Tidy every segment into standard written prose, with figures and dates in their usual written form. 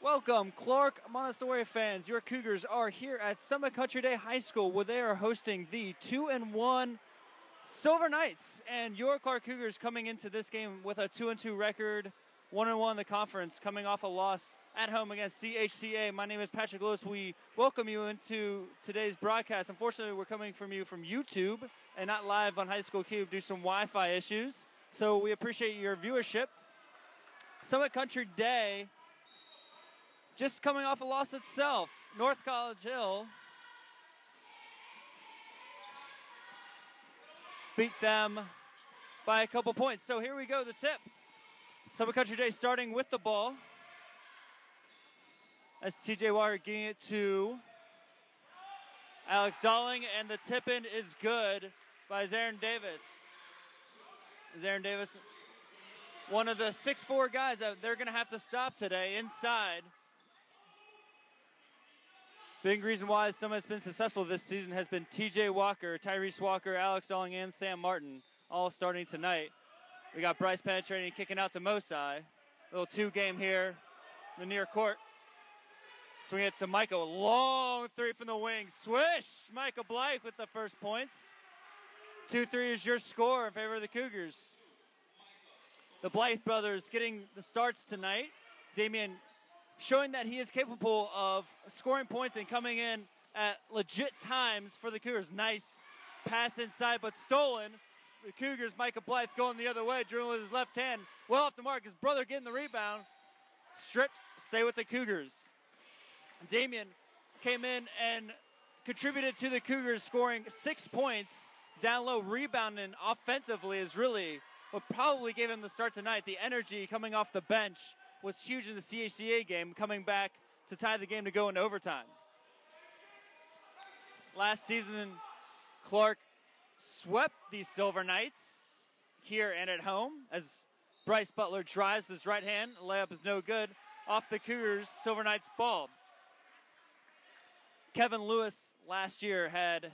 Welcome, Clark Montessori fans. Your Cougars are here at Summit Country Day High School, where they are hosting the 2-1 Silver Knights. And your Clark Cougars coming into this game with a 2-2 record, 1-1 in the conference, coming off a loss at home against CHCA. My name is Patrick Lewis. We welcome you into today's broadcast. Unfortunately, we're coming from you from YouTube and not live on High School Cube due to some Wi-Fi issues. So we appreciate your viewership. Summit Country Day, just coming off a loss itself. North College Hill beat them by a couple points. So here we go, the tip. Summit Country Day starting with the ball. As TJ Walker getting it to Alex Dalling, and the tip-in is good by Zarin Davis. Zarin Davis, one of the 6'4" guys that they're going to have to stop today inside. Big reason why Summit's been successful this season has been TJ Walker, Tyrese Walker, Alex Dalling, and Sam Martin all starting tonight. We got Bryce penetrating, kicking out to Mosai. Little two-game here in the near court. Swing it to Michael. Long three from the wing. Swish! Michael Blythe with the first points. 2-3 is your score in favor of the Cougars. The Blythe brothers getting the starts tonight. Damian showing that he is capable of scoring points and coming in at legit times for the Cougars. Nice pass inside, but stolen. The Cougars, Michael Blythe going the other way, dribbling with his left hand. Well off the mark. His brother getting the rebound. Stripped. Stay with the Cougars. Damian came in and contributed to the Cougars, scoring 6 points. Down low, rebounding offensively is really what probably gave him the start tonight. The energy coming off the bench was huge in the CHCA game, coming back to tie the game to go into overtime. Last season, Clark swept the Silver Knights here and at home as Bryce Butler drives with his right hand. Layup is no good off the Cougars Silver Knights ball. Kevin Lewis last year had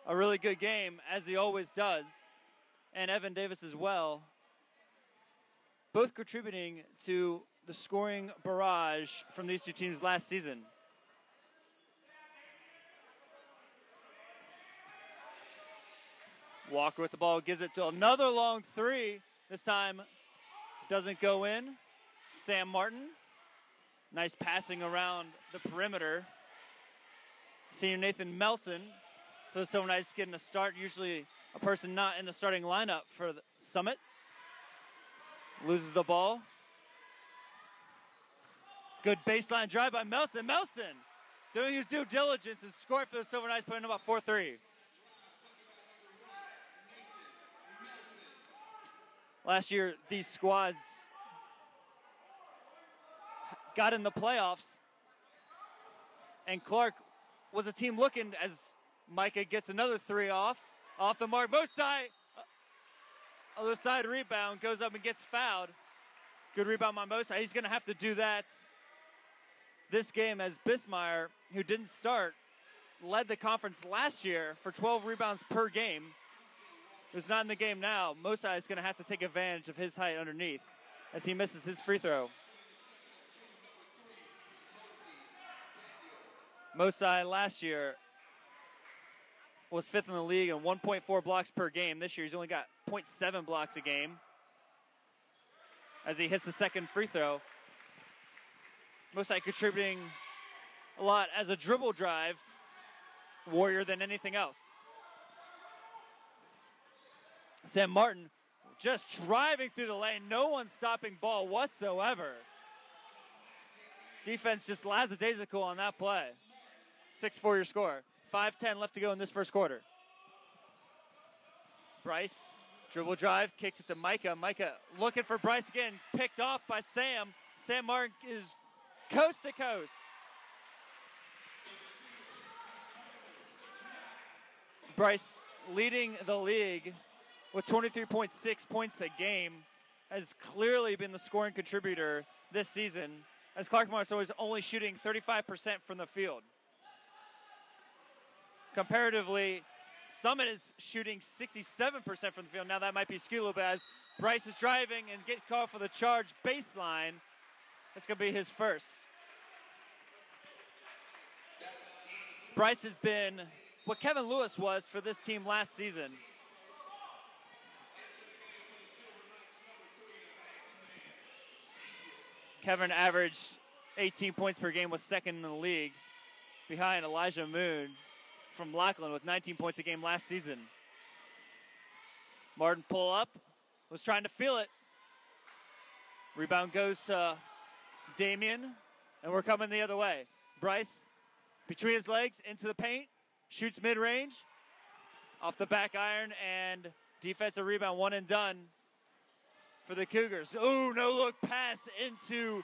a really good game, as he always does, and Evan Davis as well, both contributing to the scoring barrage from these two teams last season. Walker with the ball, gives it to another long three. This time doesn't go in. Sam Martin, nice passing around the perimeter. Senior Nathan Melson for the Silver Knights getting a start, usually a person not in the starting lineup for the Summit. Loses the ball. Good baseline drive by Melson. Melson doing his due diligence and scoring for the Silver Knights, putting them up 4-3. Last year, these squads got in the playoffs, and Clark was a team looking as Micah gets another three off the mark. Mosai, other side rebound, goes up and gets fouled. Good rebound by Mosai. He's going to have to do that this game, as Bismeyer, who didn't start, led the conference last year for 12 rebounds per game. Who's not in the game now. Mosai is going to have to take advantage of his height underneath as he misses his free throw. Mosai last year was 5th in the league and 1.4 blocks per game. This year he's only got 0.7 blocks a game as he hits the second free throw. Mosai contributing a lot as a dribble drive warrior than anything else. Sam Martin just driving through the lane. No one stopping ball whatsoever. Defense just lackadaisical on that play. 6-4 your score. 5:10 left to go in this first quarter. Bryce, dribble drive, kicks it to Micah. Micah looking for Bryce again, picked off by Sam. Sam Martin is coast to coast. Bryce leading the league with 23.6 points a game, has clearly been the scoring contributor this season, as Clark Montessori is only shooting 35% from the field. Comparatively, Summit is shooting 67% from the field. Now that might be skewed a little bit as Bryce is driving and gets called for the charge baseline. It's going to be his first. Bryce has been what Kevin Lewis was for this team last season. Kevin averaged 18 points per game, was second in the league, behind Elijah Moon from Lackland with 19 points a game last season. Martin pull up, was trying to feel it. Rebound goes to Damian, and we're coming the other way. Bryce, between his legs, into the paint, shoots mid-range, off the back iron, and defensive rebound, one and done for the Cougars. Ooh, no-look pass into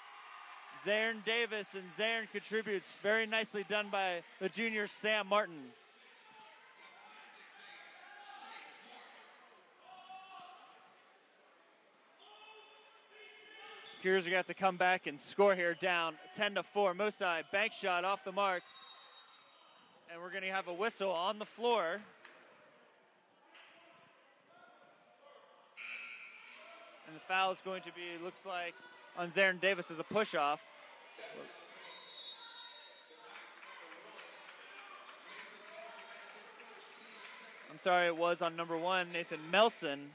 Zarin Davis, and Zarin contributes. Very nicely done by the junior Sam Martin. Cougars are going to have to come back and score here, down 10-4. Mosai, bank shot off the mark. And we're going to have a whistle on the floor. And the foul is going to be, looks like, on Zarin Davis as a push-off. I'm sorry, it was on number 1, Nathan Melson.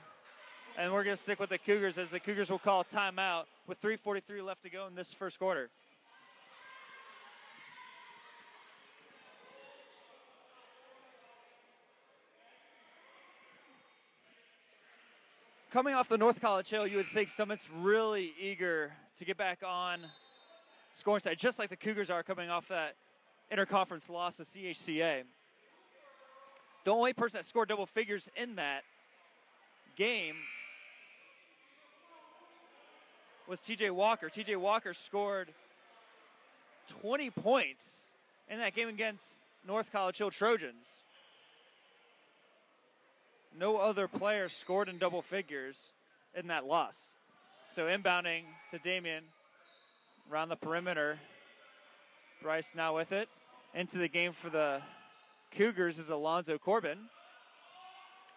And we're going to stick with the Cougars as the Cougars will call a timeout with 3:43 left to go in this first quarter. Coming off the North College Hill, you would think Summit's really eager to get back on scoring side, just like the Cougars are coming off that interconference loss to CHCA. The only person that scored double figures in that game was TJ Walker. TJ Walker scored 20 points in that game against North College Hill Trojans. No other player scored in double figures in that loss. So inbounding to Damian around the perimeter. Bryce now with it. Into the game for the Cougars is Alonzo Corbin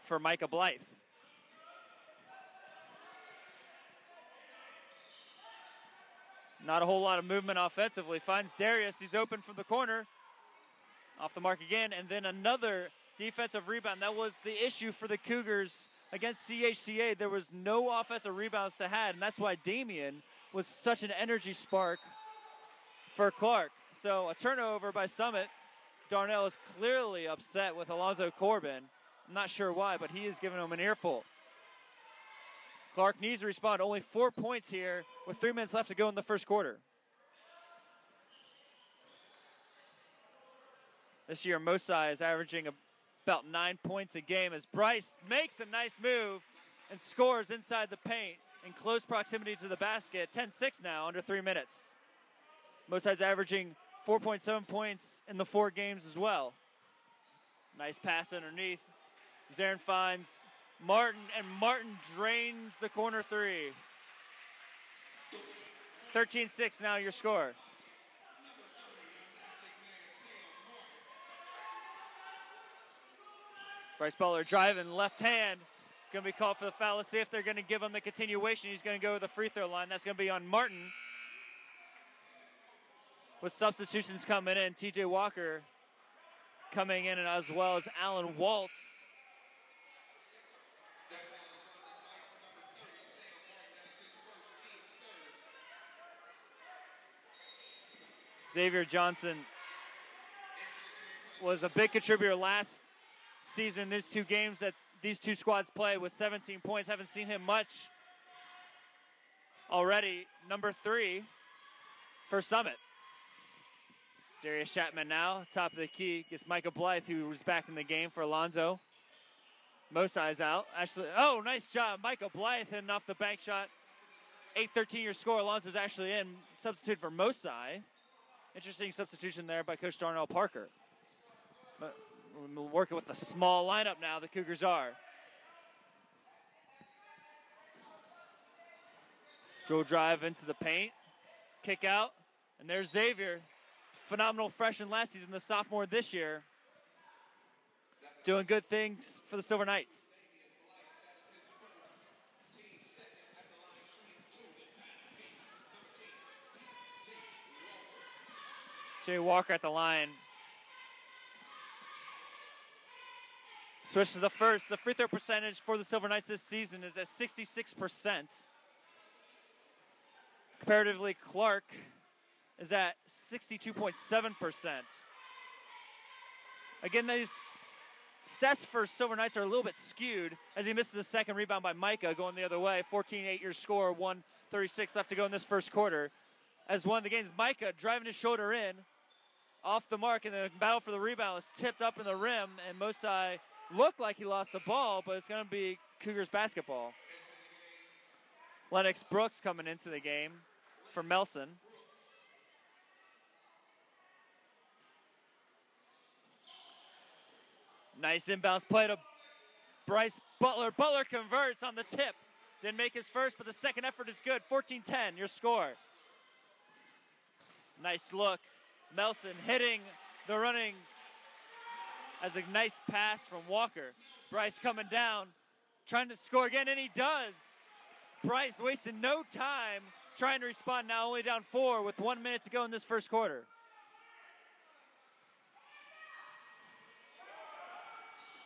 for Micah Blythe. Not a whole lot of movement offensively. Finds Darius. He's open from the corner. Off the mark again. And then another defensive rebound. That was the issue for the Cougars against CHCA. There was no offensive rebounds to have, and that's why Damian was such an energy spark for Clark. So a turnover by Summit. Darnell is clearly upset with Alonzo Corbin. I'm not sure why, but he is giving him an earful. Clark needs to respond. Only 4 points here with 3 minutes left to go in the first quarter. This year, Mosai is averaging about 9 points a game as Bryce makes a nice move and scores inside the paint in close proximity to the basket. 10-6 now, under 3 minutes. Mosai's averaging 4.7 points in the 4 games as well. Nice pass underneath. Zarin finds Martin, and Martin drains the corner three. 13-6 now your score. Bryce Butler driving left hand. It's going to be called for the foul. Let's see if they're going to give him the continuation. He's going to go to the free throw line. That's going to be on Martin. With substitutions coming in, TJ Walker coming in, and as well as Alan Waltz. Xavier Johnson was a big contributor last season. These 2 games that these 2 squads play with 17 points. Haven't seen him much already. Number 3 for Summit. Darius Chapman now, top of the key, gets Micah Blythe, who was back in the game for Alonzo. Mosai's out. Actually, oh, nice job. Micah Blythe hitting off the bank shot. 8-13 your score. Alonzo's actually in. Substitute for Mosai. Interesting substitution there by Coach Darnell Parker. But we're working with a small lineup now, the Cougars are. Dribble drive into the paint. Kick out. And there's Xavier. Phenomenal freshman last season, the sophomore this year. Doing good things for the Silver Knights. Jay Walker at the line. Switch to the first. The free throw percentage for the Silver Knights this season is at 66%. Comparatively, Clark is at 62.7%. Again, these stats for Silver Knights are a little bit skewed as he misses the second rebound by Micah going the other way. 14-8 your score, 1:36 left to go in this first quarter. As one of the games, Micah driving his shoulder in, off the mark, and the battle for the rebound was tipped up in the rim, and Mosai looked like he lost the ball, but it's going to be Cougars basketball. Lennox Brooks coming into the game for Melson. Nice inbounds play to Bryce Butler. Butler converts on the tip. Didn't make his first, but the second effort is good. 14-10, your score. Nice look. Melson hitting the running as a nice pass from Walker. Bryce coming down, trying to score again, and he does. Bryce wasting no time trying to respond, now only down 4 with 1 minute to go in this first quarter.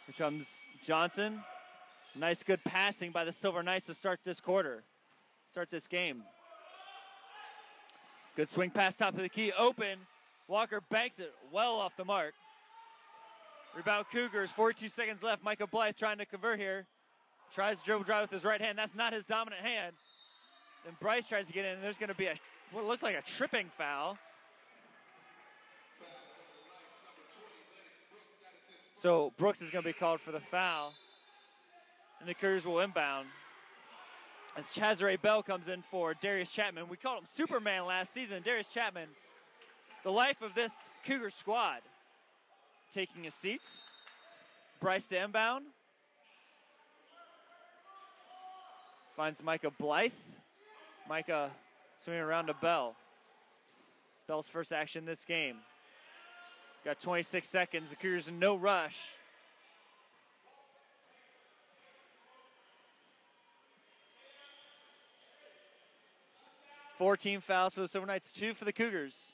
Here comes Johnson. Nice good passing by the Silver Knights to start this quarter, start this game. Good swing pass top of the key, open. Walker banks it well off the mark. Rebound Cougars, 42 seconds left. Micah Blythe trying to convert here. Tries to dribble drive with his right hand. That's not his dominant hand. Then Bryce tries to get in, and there's going to be what looks like a tripping foul. So Brooks is going to be called for the foul, and the Cougars will inbound. As Chazere Bell comes in for Darius Chapman. We called him Superman last season. Darius Chapman, the life of this Cougar squad. Taking his seats. Bryce to inbound. Finds Micah Blythe. Micah swinging around to Bell. Bell's first action this game. Got 26 seconds. The Cougars in no rush. Four-team fouls for the Silver Knights, 2 for the Cougars.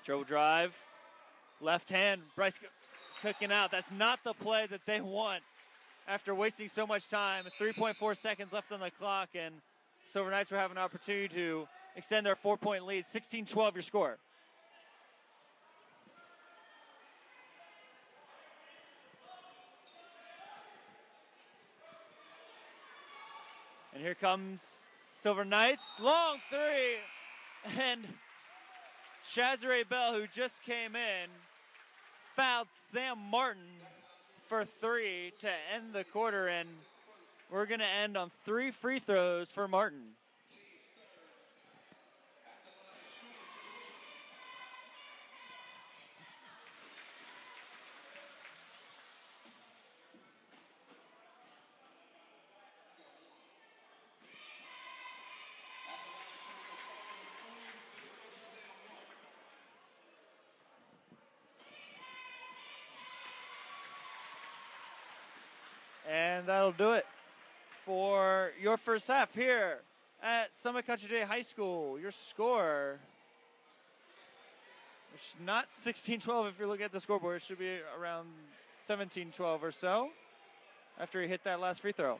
Dribble drive, left hand, Bryce cooking out. That's not the play that they want after wasting so much time. 3.4 seconds left on the clock, and Silver Knights will have an opportunity to extend their 4-point lead. 16-12 your score. And here comes Silver Knights. Long three. And Chazere Bell, who just came in, fouled Sam Martin for 3 to end the quarter. And we're going to end on 3 free throws for Martin. And that'll do it for your first half here at Summit Country Day High School. Your score, it's not 16-12 if you're looking at the scoreboard. It should be around 17-12 or so after he hit that last free throw.